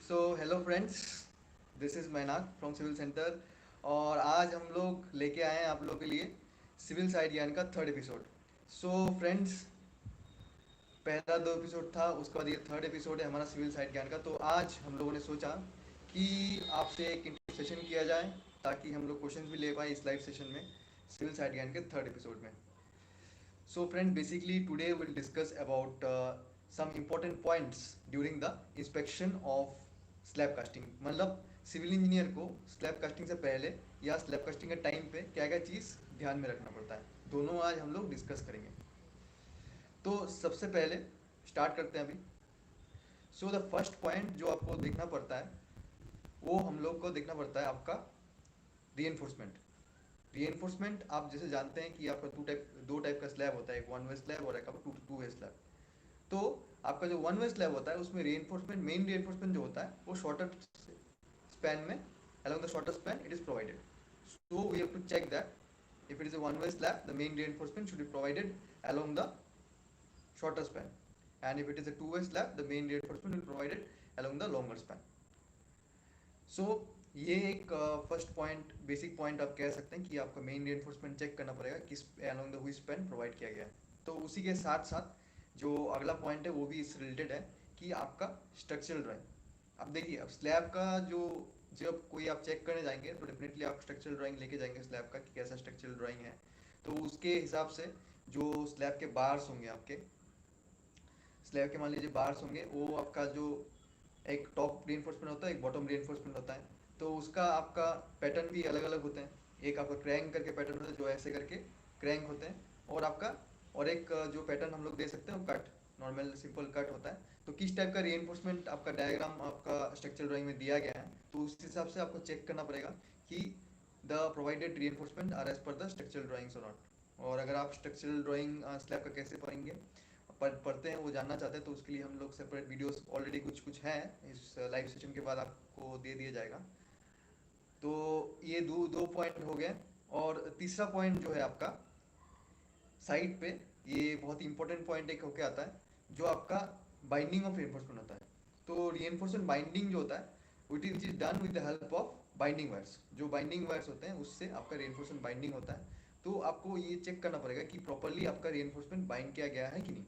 So hello friends, this is Mainak from civil centre. और आज हम लोग लेके आए हैं आप लोगों के लिए सिविल साइड ज्ञान का थर्ड एपिसोड। सो फ्रेंड्स, पहला दो एपिसोड था, उसके बाद ये थर्ड एपिसोड है हमारा सिविल साइड ज्ञान का। तो आज हम लोगों ने सोचा कि आपसे एक इंटरेक्टिव सेशन किया जाए ताकि हम लोग क्वेश्चंस भी ले पाए इस लाइव सेशन में, सिविल साइड ज्ञान के थर्ड एपिसोड में। So friend, basically today we'll discuss about some important points during the inspection of slab casting। मतलब सिविल इंजीनियर को स्लैब कास्टिंग से पहले या स्लैब कास्टिंग के टाइम पे क्या क्या चीज़ ध्यान में रखना पड़ता है, दोनों आज हम लोग डिस्कस करेंगे। तो सबसे पहले स्टार्ट करते हैं अभी। सो द फर्स्ट पॉइंट जो आपको देखना पड़ता है, वो हम लोग को देखना पड़ता है आपका री एनफोर्समेंट। आप जैसे जानते हैं कि आपका दो टाइप का स्लैब होता है, एक वन वे स्लैब और एक आपका टू वे स्लैब। तो आपका जो वन वे स्लैब होता है उसमें मेन री जो होता है वो शॉर्टर स्पैन में, along the shorter span it is provided. So we have to check that if it is a one way slab, the main reinforcement should be provided along the shorter span, and if it is a two way slab, the main reinforcement will be provided along the longer span. सो ये एक first point, basic point आप कह सकते हैं कि आपका main री check करना पड़ेगा किस अलोंग द हुई स्पैन प्रोवाइड किया गया है। तो उसी के साथ साथ जो अगला पॉइंट है वो भी इससे रिलेटेड है कि आपका स्ट्रक्चरल ड्राइंग। अब देखिए, अब स्लैब का जो जब कोई आप चेक करने जाएंगे तो डेफिनेटली आप स्ट्रक्चरल ड्राइंग लेके जाएंगे स्लैब का कि कैसा स्ट्रक्चरल ड्राइंग है। तो उसके हिसाब से जो स्लैब के बार्स होंगे, आपके स्लैब के मान लीजिए बार्स होंगे, वो आपका जो एक टॉप री होता है, एक बॉटम री होता है। तो उसका आपका पैटर्न भी अलग अलग होते हैं। एक आपका क्रैंक करके पैटर्न होता है जो ऐसे करके क्रैंक होते हैं, और आपका और एक जो पैटर्न हम लोग दे सकते हैं वो कट, नॉर्मल सिंपल कट होता है। तो किस टाइप का री आपका डायग्राम आपका स्ट्रक्चरल ड्राइंग में दिया गया है, तो उस हिसाब से आपको चेक करना पड़ेगा कि the provided re are as per the structural drawings और नॉट। और अगर आप स्ट्रक्चरल ड्राइंग स्लैब का कैसे पढ़ेंगे, पढ़ते हैं, वो जानना चाहते हैं, तो उसके लिए हम लोग सेपरेट वीडियोस ऑलरेडी कुछ कुछ हैं, इस लाइव सेशन के बाद आपको दे दिया जाएगा। तो ये दो दो पॉइंट हो गए। और तीसरा पॉइंट जो है आपका साइड पे, ये बहुत ही इंपॉर्टेंट पॉइंट एक होके आता है, जो आपका बाइंडिंग ऑफ रेनफोर्समेंट होता है। तो रीएनफोर्समेंट बाइंडिंग जो होता है which is done with the help of binding wires. जो बाइंडिंग वायर्स होते हैं उससे आपका रीएनफोर्समेंट बाइंडिंग होता है। तो आपको ये चेक करना पड़ेगा कि प्रॉपरली आपका रीएनफोर्समेंट बाइंड किया गया है कि नहीं।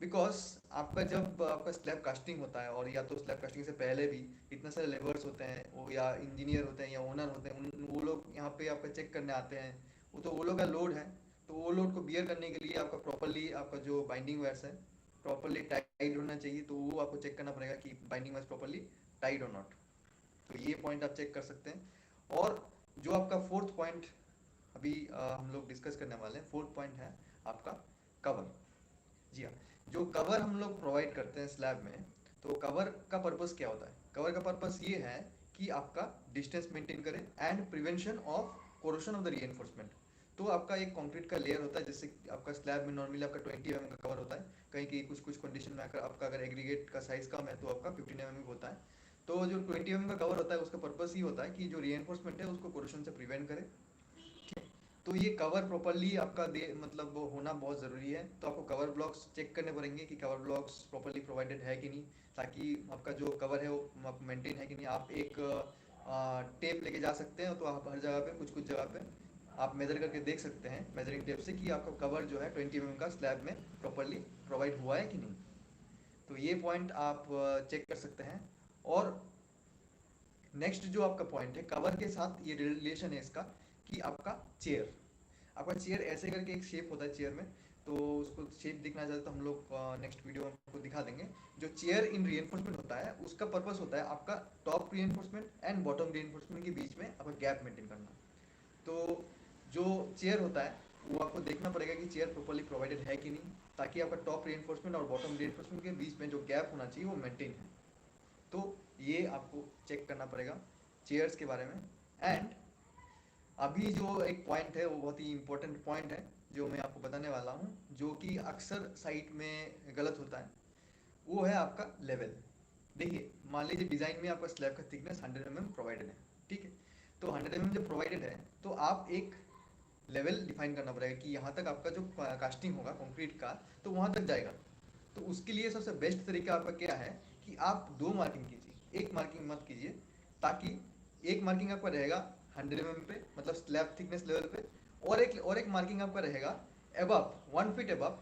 बिकॉज आपका जब आपका स्लैब कास्टिंग होता है, और या तो स्लैब कास्टिंग से पहले भी इतने सारे लेबर्स होते हैं, वो या इंजीनियर होते हैं या ओनर होते हैं, वो लोग यहाँ पे आपका चेक करने आते हैं। वो तो वो लोग का लोड है, तो वो लोड को बियर करने के लिए आपका प्रॉपरली आपका जो बाइंडिंग वायर्स है प्रॉपरली टाइट होना चाहिए। तो वो आपको चेक करना पड़ेगा कि बाइंडिंग वायर्स प्रॉपरली टाइट और नॉट। तो ये पॉइंट आप चेक कर सकते हैं। और जो आपका फोर्थ पॉइंट अभी हम लोग डिस्कस करने वाले हैं, फोर्थ पॉइंट है आपका कवर। जी हाँ, जो कवर हम लोग प्रोवाइड करते हैं स्लैब में, तो कवर का पर्पस क्या होता है? कवर का पर्पस ये है कि आपका डिस्टेंस मेंटेन करे and prevention of corrosion of the री। तो आपका एक कंक्रीट का लेयर होता है, जिससे आपका स्लैब में नॉर्मली आपका 20 mm का कवर होता है। कहीं की कुछ कुछ कंडीशन में अगर आपका अगर एग्रीगेट का साइज कम है तो आपका 15 mm होता है। तो जो 20 mm का कवर होता है उसका पर्पस ही होता है कि जो री है उसको कोरोशन से प्रिवेंट करे। तो ये कवर प्रॉपरली आपका दे मतलब वो होना बहुत ज़रूरी है। तो आपको कवर ब्लॉक्स चेक करने पड़ेंगे कि कवर ब्लॉक्स प्रॉपरली प्रोवाइडेड है कि नहीं, ताकि आपका जो कवर है वो मेंटेन है कि नहीं। आप एक टेप लेके जा सकते हैं, तो आप हर जगह पे कुछ कुछ जगह पे आप मेजर करके देख सकते हैं मेजरिंग टेप से कि आपका कवर जो है 20 mm का स्लैब में प्रॉपरली प्रोवाइड हुआ है कि नहीं। तो ये पॉइंट आप चेक कर सकते हैं। और नेक्स्ट जो आपका पॉइंट है कवर के साथ, ये रिलेशन है इसका कि आपका चेयर ऐसे करके एक शेप होता है चेयर में। तो उसको शेप दिखना चाहते तो हम लोग नेक्स्ट वीडियो में आपको दिखा देंगे। जो चेयर इन रीएनफोर्समेंट होता है उसका पर्पस होता है आपका टॉप रीएनफोर्समेंट एंड बॉटम रीएनफोर्समेंट के बीच में आपका गैप मेंटेन करना। तो जो चेयर होता है वो आपको देखना पड़ेगा कि चेयर प्रॉपरली प्रोवाइडेड है कि नहीं, ताकि आपका टॉप रीएनफोर्समेंट और बॉटम रीएनफोर्समेंट के बीच में जो गैप होना चाहिए वो मेंटेन है। तो ये आपको चेक करना पड़ेगा चेयर्स के बारे में। एंड अभी जो एक पॉइंट है वो बहुत ही इंपॉर्टेंट पॉइंट है जो मैं आपको बताने वाला हूँ, जो कि अक्सर साइट में गलत होता है। वो है आपका लेवल। देखिए, मान लीजिए डिज़ाइन में आपका स्लैब का थिकनेस 100 mm प्रोवाइडेड है, ठीक है। तो 100 mm जब प्रोवाइडेड है तो आप एक लेवल डिफाइन करना पड़ेगा कि यहाँ तक आपका जो कास्टिंग होगा कंक्रीट का, तो वहाँ तक जाएगा। तो उसके लिए सबसे बेस्ट तरीका आपका क्या है कि आप दो मार्किंग कीजिए। एक मार्किंग मत कीजिए, ताकि एक मार्किंग आपका रहेगा 100 mm पे, मतलब स्लैब थिकनेस लेवल पे, और एक मार्किंग आपका रहेगा above 1 feet above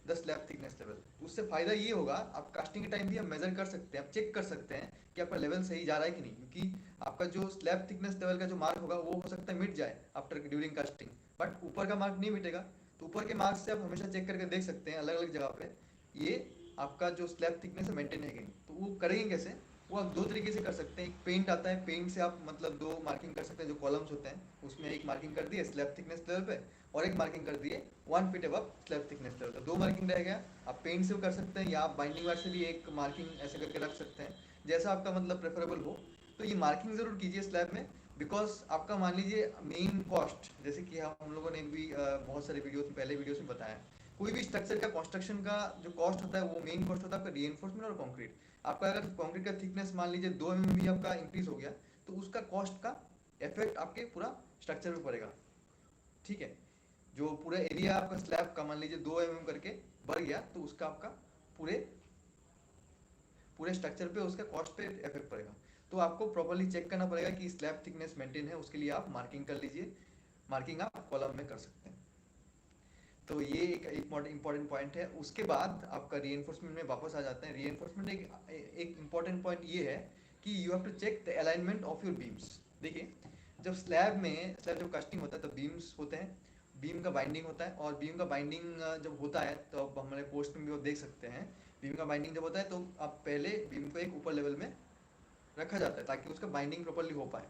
the slab thickness level. उससे फायदा ये होगा, आप कास्टिंग के टाइम भी आप मेजर कर सकते हैं, आप चेक कर सकते हैं कि आपका लेवल सही जा रहा है कि नहीं, क्योंकि आपका जो स्लैब थिकनेस लेवल का जो मार्क होगा वो हो सकता है मिट जाए आफ्टर ड्यूरिंग कास्टिंग, बट ऊपर का मार्क नहीं मिटेगा। तो ऊपर के मार्क्स से आप हमेशा चेक करके देख सकते हैं अलग अलग जगह पे ये आपका जो स्लैब थिकनेस है मेंटेन है कि नहीं। तो वो करेंगे कैसे, वो आप दो तरीके से कर सकते हैं। एक पेंट आता है, पेंट से आप मतलब दो मार्किंग कर सकते हैं, जो कॉलम्स होते हैं उसमें एक मार्किंग कर दिए स्लैब थिकनेस लेवल पे, और एक मार्किंग कर दिए 1 feet above slab thickness level पे, दो मार्किंग रह गया। आप पेंट से भी कर सकते हैं, या आप बाइंडिंग वायर से भी एक मार्किंग ऐसे करके रख सकते हैं, जैसा आपका मतलब प्रेफरेबल हो। तो ये मार्किंग जरूर कीजिए स्लैब में, बिकॉज आपका मान लीजिए मेन कॉस्ट, जैसे कि हम लोगों ने भी बहुत सारे वीडियो पहले वीडियोस में बताया, कोई भी स्ट्रक्चर का कंस्ट्रक्शन का जो कॉस्ट होता है वो मेन कॉस्ट होता है आपका रीइंफोर्समेंट और कंक्रीट। आपका अगर कंक्रीट का थिकनेस मान लीजिए 2 mm भी आपका इंक्रीज हो गया, तो उसका कॉस्ट का इफेक्ट आपके पूरा स्ट्रक्चर पे पड़ेगा। ठीक है, जो पूरा एरिया आपका स्लैब का मान लीजिए 2 mm करके बढ़ गया, तो उसका आपका पूरे पूरे स्ट्रक्चर पे उसका कॉस्ट पे इफेक्ट पड़ेगा। तो आपको प्रॉपर्ली चेक करना पड़ेगा कि स्लैब थिकनेस मेंटेन है, उसके लिए आप मार्किंग कर लीजिए, मार्किंग आप कॉलम में कर सकते हैं। तो ये एक इम्पॉर्टेंट पॉइंट है। उसके बाद आपका रीइंफोर्समेंट में वापस आ जाते हैं। रीइंफोर्समेंट एक इम्पॉर्टेंट पॉइंट ये है कि you have to check the alignment of your beams. देखिए, जब स्लैब जब कास्टिंग होता है तो बीम्स होते हैं, बीम का बाइंडिंग होता है, और बीम का बाइंडिंग जब होता है तो अब हमारे पोस्ट में भी वो देख सकते हैं, बीम का बाइंडिंग जब होता है तो आप पहले बीम को एक ऊपर लेवल में रखा जाता है ताकि उसका बाइंडिंग प्रॉपर्ली हो पाए।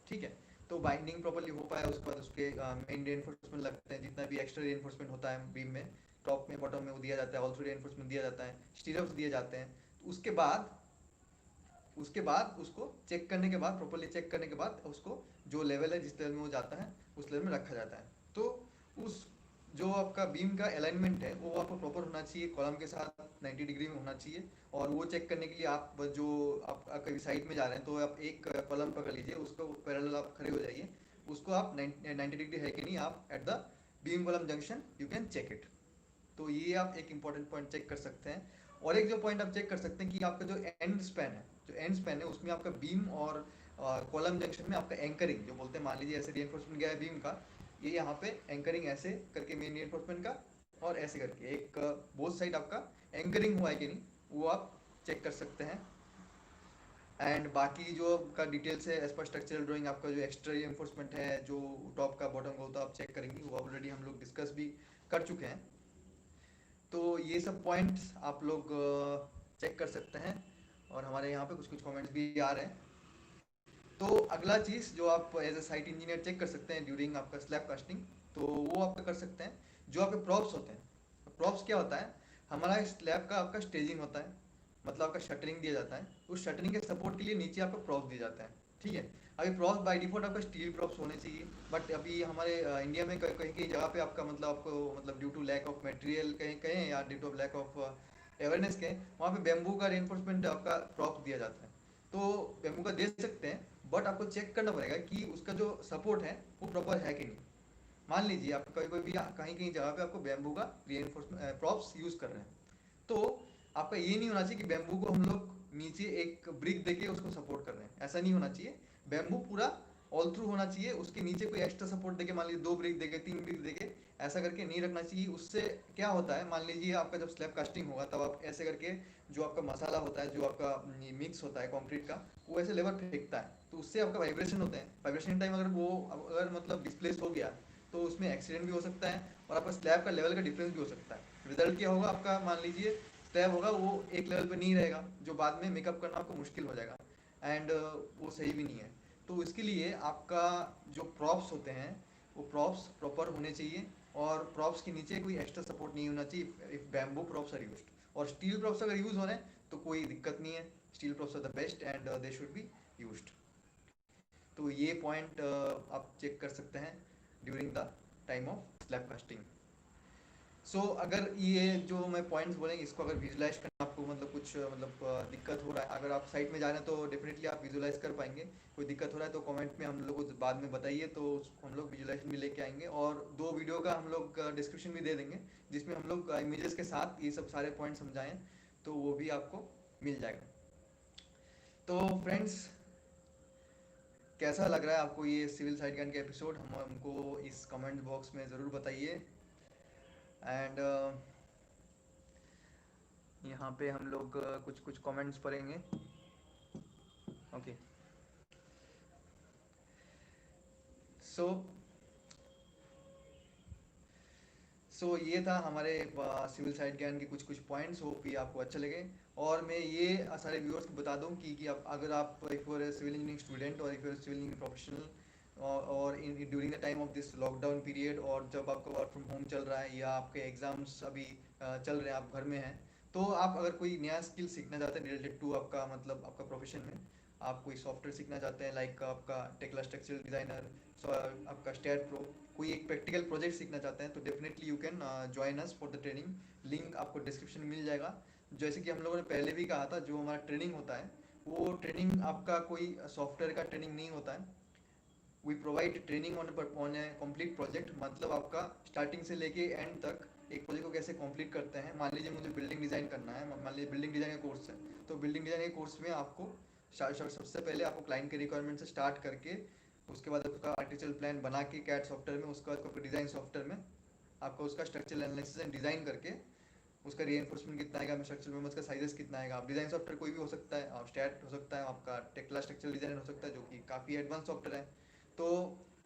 ठीक है, तो बाइंडिंग प्रॉपर्ली हो पाया, उसके बाद उसके मेन रेनफोर्समेंट लगते हैं, जितना भी एक्स्ट्रा रेनफोर्समेंट होता है बीम में, टॉप में बॉटम में वो दिया जाता है, ऑल थ्रू रेनफोर्समेंट दिया जाता है, स्टीरअप्स दिए जाते हैं। तो उसके बाद उसको चेक करने के बाद, प्रॉपर्ली चेक करने के बाद उसको जो लेवल है जिस लेवल में वो जाता है उस लेवल में रखा जाता है। तो उस जो आपका बीम का अलाइनमेंट है वो आपको प्रॉपर होना चाहिए, कॉलम के साथ 90 डिग्री में होना चाहिए। और वो चेक करने के लिए आप जो आप कभी साइड में जा रहे हैं तो आप एक कॉलम पकड़ लीजिए, उसको पैरेलल आप खड़े हो जाइए, उसको आप 90 डिग्री है कि नहीं, आप at the beam column junction you can check it. तो ये आप एक इंपॉर्टेंट पॉइंट चेक कर सकते हैं। और एक जो पॉइंट आप चेक कर सकते हैं कि आपका जो एंड स्पैन है, उसमें आपका बीम और कॉलम जंक्शन में आपका एंकरिंग जो बोलते हैं, मान लीजिए ऐसे रीइंफोर्समेंट गया है बीम का, ये यहाँ पे एंकरिंग ऐसे करके मेन रीइंफोर्समेंट का, और ऐसे करके एक बोथ साइड आपका एंकरिंग हुआ है कि नहीं, वो आप चेक कर सकते हैं। एंड बाकी जो आपका डिटेल्स है एज पर स्ट्रक्चरल ड्राइंग, आपका जो एक्स्ट्रा रीइंफोर्समेंट है जो टॉप का बॉटम का होता है आप चेक करेंगे, वो ऑलरेडी हम लोग डिस्कस भी कर चुके हैं। तो ये सब पॉइंट्स आप लोग चेक कर सकते हैं, और हमारे यहाँ पे कुछ कुछ कमेंट्स भी आ रहे हैं। तो अगला चीज़ जो आप as a site engineer check कर सकते हैं ड्यूरिंग आपका स्लैब कास्टिंग, तो वो आप कर सकते हैं जो आपके प्रॉप्स होते हैं। प्रॉप्स क्या होता है, हमारा स्लैब का आपका स्टेजिंग होता है, मतलब आपका शटरिंग दिया जाता है, उस शटरिंग के सपोर्ट के लिए नीचे आपको प्रॉप्स दिए जाते हैं। ठीक है, अभी प्रॉप्स बाय डिफॉल्ट आपका स्टील प्रॉप्स होने चाहिए, बट अभी हमारे इंडिया में कहीं कहीं जगह पे आपका मतलब आपको मतलब due to lack of material कहीं कहें, या due to lack of awareness कहें, वहाँ पे बेम्बू का रेनफोर्समेंट आपका प्रॉप्स दिया जाता है। तो बेम्बू का दे सकते हैं, बट आपको चेक करना पड़ेगा कि उसका जो सपोर्ट है वो प्रॉपर है कि नहीं। मान लीजिए आप कहीं कोई भी कहीं कहीं जगह पे आपको बैम्बू का रीइंफोर्समेंट प्रॉप्स यूज कर रहे हैं, तो आपका ये नहीं होना चाहिए कि बैम्बू को हम लोग नीचे एक ब्रिक देके उसको सपोर्ट कर रहे हैं, ऐसा नहीं होना चाहिए। बैम्बू पूरा ऑल थ्रू होना चाहिए, उसके नीचे कोई एक्स्ट्रा सपोर्ट देके, मान लीजिए 2 ब्रिक देके 3 ब्रिक देके, ऐसा करके नहीं रखना चाहिए। उससे क्या होता है, मान लीजिए आपका जब स्लैब कास्टिंग होगा तब आप ऐसे करके जो आपका मसाला होता है, जो आपका मिक्स होता है कंक्रीट का, वो ऐसे लेवल फेंकता है, तो उससे आपका वाइब्रेशन होते हैं। वाइब्रेशन टाइम अगर वो अगर मतलब डिस्प्लेस हो गया तो उसमें एक्सीडेंट भी हो सकता है, और आपका स्लैब का लेवल का डिफरेंस भी हो सकता है। रिजल्ट क्या होगा आपका, मान लीजिए स्लैब होगा वो एक लेवल पे नहीं रहेगा, जो बाद में मेकअप करना आपको मुश्किल हो जाएगा, एंड वो सही भी नहीं है। तो इसके लिए आपका जो प्रॉप्स होते हैं वो प्रॉप्स प्रॉपर होने चाहिए, और प्रॉप्स के नीचे कोई एक्स्ट्रा सपोर्ट नहीं होना चाहिए if bamboo props are used. और स्टील प्रॉप्स अगर यूज हो रहे हैं तो कोई दिक्कत नहीं है, steel props are the best and they should be used. तो ये पॉइंट आप चेक कर सकते हैं during the time of slab casting. So अगर ये जो मैं पॉइंट्स बोलेंगे इसको अगर विजुलाइज करना आपको मतलब कुछ मतलब दिक्कत हो रहा है, अगर आप साइट में जा रहे हैं तो डेफिनेटली आप विजुलाइज कर पाएंगे। कोई दिक्कत हो रहा है तो कमेंट में हम लोग को बाद में बताइए, तो हम लोग विजुलाइजेशन भी लेके आएंगे, और 2 वीडियो का हम लोग डिस्क्रिप्शन भी दे देंगे जिसमें हम लोग इमेजेस के साथ ये सब सारे पॉइंट समझाएं, तो वो भी आपको मिल जाएगा। तो फ्रेंड्स, कैसा लग रहा है आपको ये सिविल साइड गन का एपिसोड? हमको इस कमेंट बॉक्स में ज़रूर बताइए। एंड यहाँ पे हम लोग कुछ कुछ कमेंट्स पढ़ेंगे। ओके, सो ये था हमारे सिविल साइड ज्ञान के कुछ कुछ पॉइंट्स। होप ये आपको अच्छे लगे। और मैं ये सारे व्यूअर्स को बता दूं कि अगर आप एक सिविल इंजीनियरिंग स्टूडेंट और एक सिविल इंजीनियरिंग प्रोफेशनल और in during the time of this lockdown period, और जब आपका वर्क फ्रॉम होम चल रहा है या आपके एग्जाम्स अभी चल रहे हैं, आप घर में हैं, तो आप अगर कोई नया स्किल सीखना चाहते हैं रिलेटेड टू आपका मतलब आपका प्रोफेशन में, आप कोई सॉफ्टवेयर सीखना चाहते हैं लाइक आपका टेक्ला स्ट्रक्चरल डिज़ाइनर, आपका स्टैट प्रो, कोई एक प्रैक्टिकल प्रोजेक्ट सीखना चाहते हैं, तो definitely you can join us for the training. Link आपको डिस्क्रिप्शन में मिल जाएगा। जैसे कि हम लोगों ने पहले भी कहा था, जो हमारा ट्रेनिंग होता है वो ट्रेनिंग आपका कोई सॉफ्टवेयर का ट्रेनिंग नहीं होता है। We provide training on a complete project, मतलब आपका स्टार्टिंग से लेके एंड तक एक प्रोजेक्ट को कैसे कंप्लीट करते हैं। मान लीजिए मुझे बिल्डिंग डिज़ाइन करना है, मान लीजिए बिल्डिंग डिज़ाइन का कोर्स है, तो बिल्डिंग डिज़ाइन के कोर्स में आपको सबसे पहले आपको क्लाइंट के रिक्वायरमेंट से स्टार्ट करके, उसके बाद उसका आर्टिफिशियल प्लान बना के कैट सॉफ्टवेयर में, उसके बाद डिज़ाइन सॉफ्टवेयर में आपको उसका स्ट्रक्चरल एनालिसिस एंड डिज़ाइन करके उसका रीइंफोर्समेंट कितना आएगा, स्ट्रक्चरल मेंबर्स का साइजेस कितना आएगा। आप डिज़ाइन सॉफ्टवेयर कोई भी हो सकता है, आप स्टैट हो सकता है, आपका टेक्ला स्ट्रक्चरल डिज़ाइन हो सकता है, जो कि काफ़ी एडवांस सॉफ्टवेयर है। तो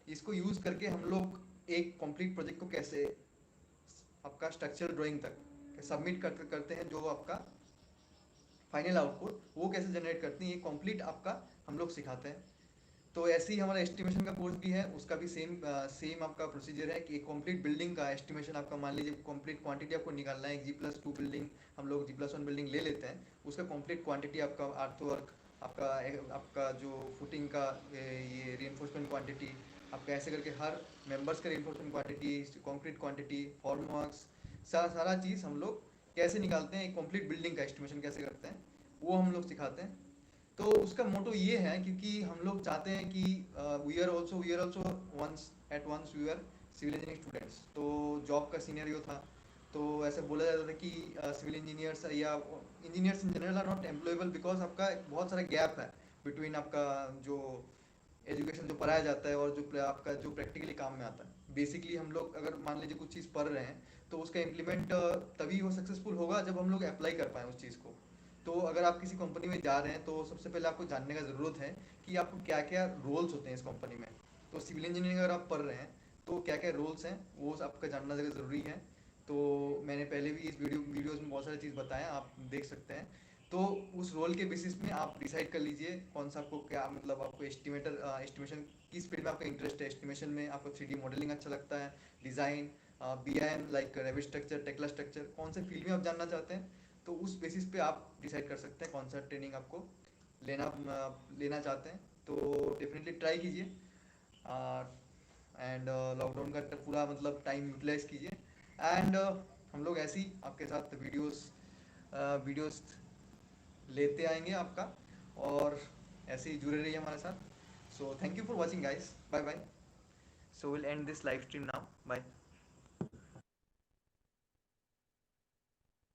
इसको यूज़ करके हम लोग एक कंप्लीट प्रोजेक्ट को कैसे आपका स्ट्रक्चरल ड्राइंग तक सबमिट करते हैं, जो आपका फाइनल आउटपुट वो कैसे जनरेट करते हैं, ये कंप्लीट आपका हम लोग सिखाते हैं। तो ऐसे ही हमारा एस्टिमेशन का कोर्स भी है, उसका भी सेम आपका प्रोसीजर है कि एक कंप्लीट बिल्डिंग का एस्टिमेशन आपका, मान लीजिए कंप्लीट क्वांटिटी आपको निकालना है। G+2 बिल्डिंग, हम लोग G+1 बिल्डिंग ले लेते हैं, उसका कंप्लीट क्वांटिटी आपका अर्थ वर्क, आपका आपका जो फुटिंग का ये रीइंफोर्समेंट क्वांटिटी, आपका ऐसे करके हर मेंबर्स का रीइंफोर्समेंट क्वांटिटी, कंक्रीट क्वांटिटी, फॉर्मवर्क्स, सारा चीज़ हम लोग कैसे निकालते हैं, एक कंप्लीट बिल्डिंग का एस्टिमेशन कैसे करते हैं, वो हम लोग सिखाते हैं। तो उसका मोटो ये है, क्योंकि हम लोग चाहते हैं कि we are also once we are civil engineering students. तो जॉब का सीनियरियो था, तो ऐसे बोला जाता था कि सिविल इंजीनियर्स या engineers in general are not employable, because आपका बहुत सारा गैप है बिटवीन आपका जो एजुकेशन जो पढ़ाया जाता है और जो आपका जो प्रैक्टिकली काम में आता है। बेसिकली हम लोग अगर मान लीजिए कुछ चीज़ पढ़ रहे हैं, तो उसका इम्प्लीमेंट तभी वो सक्सेसफुल होगा जब हम लोग अप्लाई कर पाएँ उस चीज़ को। तो अगर आप किसी कंपनी में जा रहे हैं, तो सबसे पहले आपको जानने का ज़रूरत है कि आपको क्या क्या रोल्स होते हैं इस कंपनी में। तो सिविल इंजीनियरिंग अगर आप पढ़ रहे हैं, तो क्या क्या रोल्स हैं वो आपका जानना ज़रूरी है। तो मैंने पहले भी इस वीडियोज़ में बहुत सारी चीज़ बताया, आप देख सकते हैं। तो उस रोल के बेसिस में आप डिसाइड कर लीजिए कौन सा आपको क्या, मतलब आपको एस्टिमेशन किस फील्ड में आपका इंटरेस्ट है। एस्टिमेशन में आपको 3D मॉडलिंग अच्छा लगता है, design, BIM like Revit structure, Tekla structure, कौन से फील्ड में आप जानना चाहते हैं, तो उस बेसिस पे आप डिसाइड कर सकते हैं कौन सा ट्रेनिंग आपको लेना चाहते हैं। तो डेफिनेटली ट्राई कीजिए एंड लॉकडाउन का पूरा मतलब टाइम यूटिलाइज कीजिए। एंड हम लोग ऐसे ही आपके साथ वीडियोस लेते आएंगे आपका, और ऐसे ही जुड़े रहिए हमारे साथ। So thank you for watching guys, bye bye. So will end this live stream now, bye.